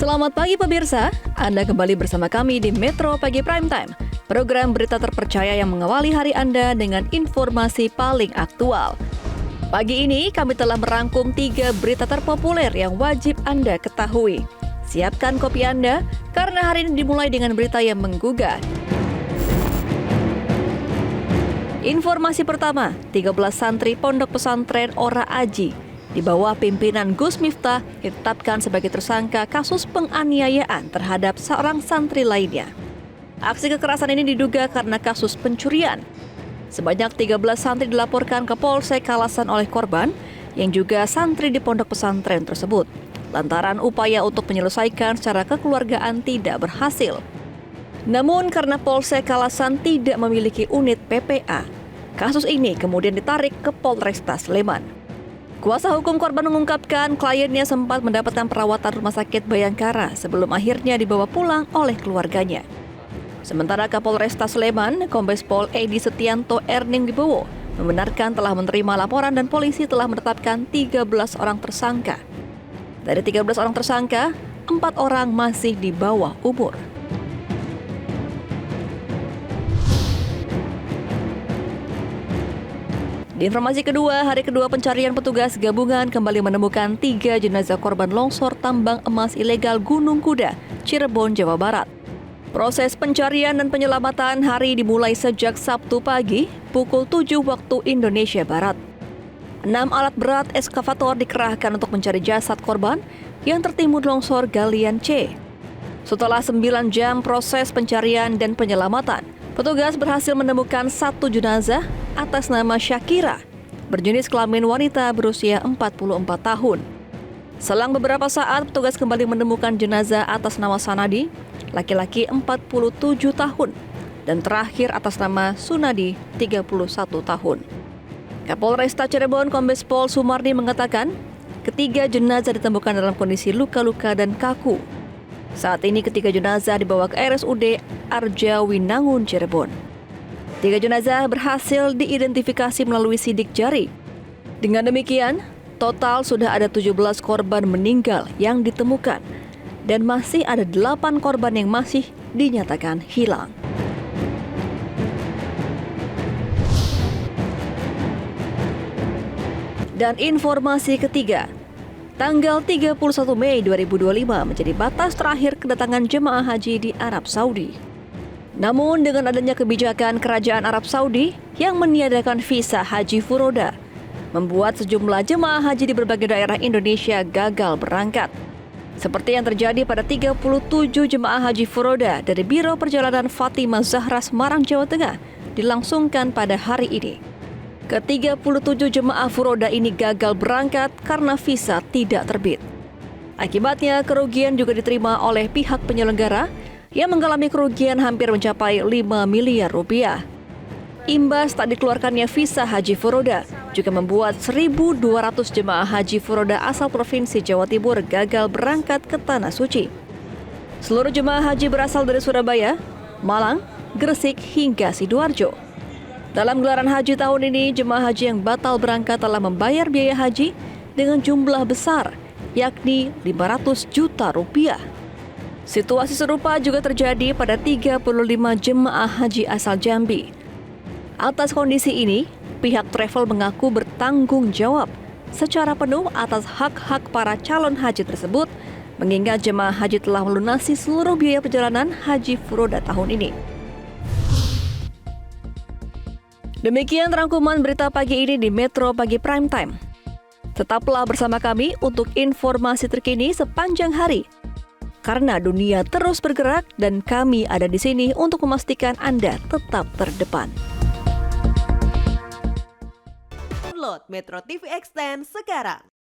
Selamat pagi pemirsa, Anda kembali bersama kami di Metro Pagi Prime Time, program berita terpercaya yang mengawali hari Anda dengan informasi paling aktual. Pagi ini kami telah merangkum 3 berita terpopuler yang wajib Anda ketahui. Siapkan kopi Anda, karena hari ini dimulai dengan berita yang menggugah. Informasi pertama, 13 santri Pondok Pesantren Ora Aji di bawah pimpinan Gus Miftah ditetapkan sebagai tersangka kasus penganiayaan terhadap seorang santri lainnya. Aksi kekerasan ini diduga karena kasus pencurian. Sebanyak 13 santri dilaporkan ke Polsek Kalasan oleh korban, yang juga santri di pondok pesantren tersebut, lantaran upaya untuk menyelesaikan secara kekeluargaan tidak berhasil. Namun karena Polsek Kalasan tidak memiliki unit PPA, kasus ini kemudian ditarik ke Polresta Sleman. Kuasa hukum korban mengungkapkan kliennya sempat mendapatkan perawatan rumah sakit Bayangkara sebelum akhirnya dibawa pulang oleh keluarganya. Sementara Kapolresta Sleman, Kombes Pol Edi Setianto Erning Wibowo, membenarkan telah menerima laporan dan polisi telah menetapkan 13 orang tersangka. Dari 13 orang tersangka, 4 orang masih di bawah umur. Di informasi kedua, hari kedua pencarian petugas gabungan kembali menemukan 3 jenazah korban longsor tambang emas ilegal Gunung Kuda, Cirebon, Jawa Barat. Proses pencarian dan penyelamatan hari dimulai sejak Sabtu pagi, pukul 7 waktu Indonesia Barat. 6 alat berat eskavator dikerahkan untuk mencari jasad korban yang tertimbun longsor galian C. Setelah 9 jam proses pencarian dan penyelamatan, petugas berhasil menemukan 1 jenazah atas nama Syakira, berjenis kelamin wanita berusia 44 tahun. Selang beberapa saat, petugas kembali menemukan jenazah atas nama Sanadi, laki-laki 47 tahun, dan terakhir atas nama Sunadi, 31 tahun. Kapolresta Cirebon Kombes Pol Sumardi mengatakan, ketiga jenazah ditemukan dalam kondisi luka-luka dan kaku. Saat ini ketiga jenazah dibawa ke RSUD Arjawinangun, Cirebon. 3 jenazah berhasil diidentifikasi melalui sidik jari. Dengan demikian, total sudah ada 17 korban meninggal yang ditemukan dan masih ada 8 korban yang masih dinyatakan hilang. Dan informasi ketiga, tanggal 31 Mei 2025 menjadi batas terakhir kedatangan jemaah haji di Arab Saudi. Namun dengan adanya kebijakan kerajaan Arab Saudi yang meniadakan visa haji furoda, membuat sejumlah jemaah haji di berbagai daerah Indonesia gagal berangkat. Seperti yang terjadi pada 37 jemaah haji furoda dari Biro Perjalanan Fatimah Zahra Semarang, Jawa Tengah dilangsungkan pada hari ini. Ke-37 jemaah furoda ini gagal berangkat karena visa tidak terbit. Akibatnya kerugian juga diterima oleh pihak penyelenggara yang mengalami kerugian hampir mencapai 5 miliar rupiah. Imbas tak dikeluarkannya visa haji furoda juga membuat 1.200 jemaah haji furoda asal Provinsi Jawa Timur gagal berangkat ke Tanah Suci. Seluruh jemaah haji berasal dari Surabaya, Malang, Gresik hingga Sidoarjo. Dalam gelaran haji tahun ini, jemaah haji yang batal berangkat telah membayar biaya haji dengan jumlah besar, yakni 500 juta rupiah. Situasi serupa juga terjadi pada 35 jemaah haji asal Jambi. Atas kondisi ini, pihak travel mengaku bertanggung jawab secara penuh atas hak-hak para calon haji tersebut, mengingat jemaah haji telah melunasi seluruh biaya perjalanan haji furoda tahun ini. Demikian rangkuman berita pagi ini di Metro Pagi Prime Time. Tetaplah bersama kami untuk informasi terkini sepanjang hari. Karena dunia terus bergerak dan kami ada di sini untuk memastikan Anda tetap terdepan. Download Metro TV Extend sekarang.